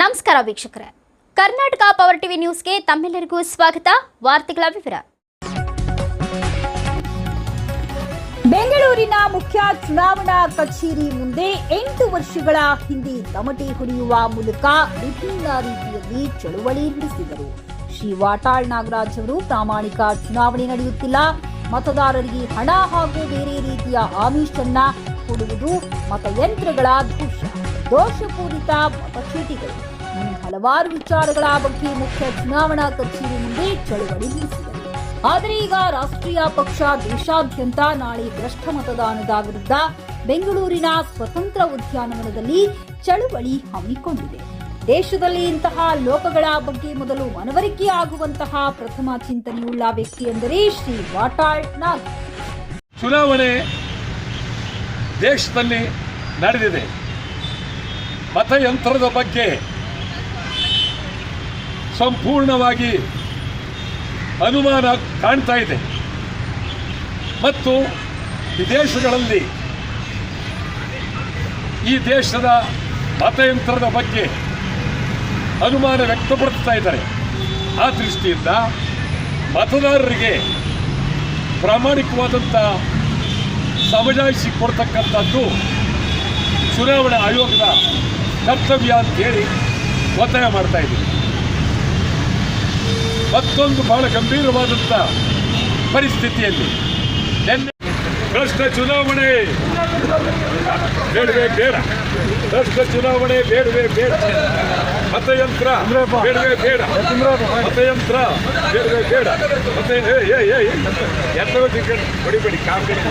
ನಮಸ್ಕಾರ ವೀಕ್ಷಕರೇ, Karnataka power TV ನ್ಯೂಸ್ಗೆ ತಮ್ಮೆಲ್ಲರಿಗೂ ಸ್ವಾಗತ. ವಾರ್ತೆಗಳ ವಿವರ. ಬೆಂಗಳೂರಿನ ಮುಖ್ಯ ಚುನಾವಣಾ ಕಚೇರಿ ಮುಂದೆ 8 ವರ್ಷಗಳ ಹಿಂದೆ ತಮಟೆ ಹೊಡೆಯುವ ಮೂಲಕ ವಿಭಿನ್ನ ರೀತಿಯಲ್ಲಿ ಚಳುವಳಿ ನಡೆಸಿದರು. ಶ್ರೀ ವಾಟಾಳ್ ನಾಗರಾಜ್ ಅವರು ಪ್ರಾಮಾಣಿಕ ಚುನಾವಣೆ ನಡೆಯುತ್ತಿಲ್ಲ, ಮತದಾರರಿಗೆ ಹಣ ಹಾಗೂ ಬೇರೆ ರೀತಿಯ ಆಮಿಷನ್ನ ಕೊಡುವುದು, ಮತಯಂತ್ರಗಳ ದೋಷಪೂರಿತ ಮತಚೀಟಿಗಳು, ಹಲವಾರು ವಿಚಾರಗಳ ಬಗ್ಗೆ ಮುಖ್ಯ ಚುನಾವಣಾ ಕಚೇರಿ ಮುಂದೆ ಚಳುವಳಿ ನಡೆಸಿದರು. ಆದರೆ ಈಗ ರಾಷ್ಟ್ರೀಯ ಪಕ್ಷ ದೇಶಾದ್ಯಂತ ನಾಳೆ ಭ್ರಷ್ಟ ಮತದಾನದ ವಿರುದ್ಧ ಬೆಂಗಳೂರಿನ ಸ್ವತಂತ್ರ ಉದ್ಯಾನವನದಲ್ಲಿ ಚಳುವಳಿ ಹಮ್ಮಿಕೊಂಡಿದೆ. ದೇಶದಲ್ಲಿ ಇಂತಹ ಲೋಪಗಳ ಬಗ್ಗೆ ಮೊದಲು ಮನವರಿಕೆ ಆಗುವಂತಹ ಪ್ರಥಮ ಚಿಂತನೆಯುಳ್ಳ ವ್ಯಕ್ತಿ ಎಂದರೆ ಶ್ರೀ ವಾಟಾಳ್ ನಾಗರಾಜ್. ಚುನಾವಣೆ ದೇಶದಲ್ಲಿ ನಡೆದಿದೆ. ಮತಯಂತ್ರದ ಬಗ್ಗೆ ಸಂಪೂರ್ಣವಾಗಿ ಅನುಮಾನ ಕಾಣ್ತಾ ಇದೆ ಮತ್ತು ವಿದೇಶಗಳಲ್ಲಿ ಈ ದೇಶದ ಮತಯಂತ್ರದ ಬಗ್ಗೆ ಅನುಮಾನ ವ್ಯಕ್ತಪಡಿಸ್ತಾ ಇದ್ದಾರೆ. ಆ ದೃಷ್ಟಿಯಿಂದ ಮತದಾರರಿಗೆ ಪ್ರಾಮಾಣಿಕವಾದಂಥ ಸಮಜಾಯಿಷಿ ಕೊಡ್ತಕ್ಕಂಥದ್ದು ಚುನಾವಣಾ ಆಯೋಗದ ಕರ್ತವ್ಯ ಅಂತೇಳಿ ಒತ್ತಾಯ ಮಾಡ್ತಾ ಇದ್ದೀವಿ. ಮತ್ತೊಂದು ಬಹಳ ಗಂಭೀರವಾದಂಥ ಪರಿಸ್ಥಿತಿಯಲ್ಲಿ ಭ್ರಷ್ಟ ಚುನಾವಣೆ ಬೇಡವೇ ಬೇಡ, ಭ್ರಷ್ಟ ಚುನಾವಣೆ ಬೇಡವೇ ಬೇಡ, ಮತಯಂತ್ರ ಬೇಡವೇ ಬೇಡ, ಮತಯಂತ್ರ ಬೇಡವೇ ಬೇಡ, ಮತ್ತೆ ಎಲ್ಲವೂ ಸಿಕ್ಕಂಡು ಹೊಡಿಬೇಡಿ, ಕಾಂಗ್ರೆಸ್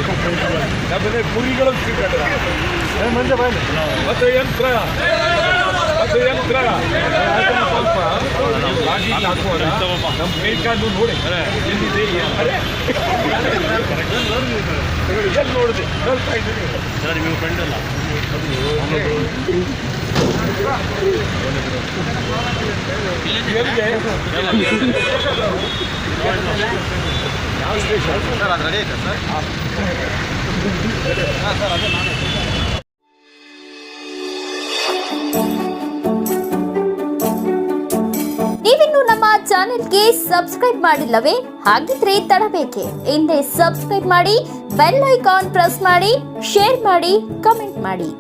ನಮ್ಮನೆ ಕುರಿಗಳು ಸಿಕ್ಕಂಡ ಮತಯಂತ್ರ ಮತಯಂತ್ರ ಸ್ವಲ್ಪ ಹಾಕುವಾಗ ನಮ್ಮ ಕೈಕಾಲು ನೋಡಿ ಎಲ್ಲಿದೆ ಎಲ್ಲಿ ನೋಡಿದೆ ನೋಡ್ತಾ ಇದ್ದೀನಿ ಸರ್. ನೀವು ಫ್ರೆಂಡ್ ಅಲ್ಲ ಯಾವ ಸ್ಟೇಷನ್ ಸರ್? ಅದು ರೆಡಿ ಐತೆ ಸರ್? ಹಾಂ ಸರ್, ಅದೇ ನಾನೇ. ನೀವಿನ್ನು ನಮ್ಮ ಚಾನೆಲ್ಗೆ ಸಬ್ಸ್ಕ್ರೈಬ್ ಮಾಡಿಲ್ಲವೇ? ಹಾಗಿದ್ರೆ ತಡಬೇಕೆ? ಹಿಂದೆ ಸಬ್ಸ್ಕ್ರೈಬ್ ಮಾಡಿ, ಬೆಲ್ ಐಕಾನ್ ಪ್ರೆಸ್ ಮಾಡಿ, ಶೇರ್ ಮಾಡಿ, ಕಮೆಂಟ್ ಮಾಡಿ.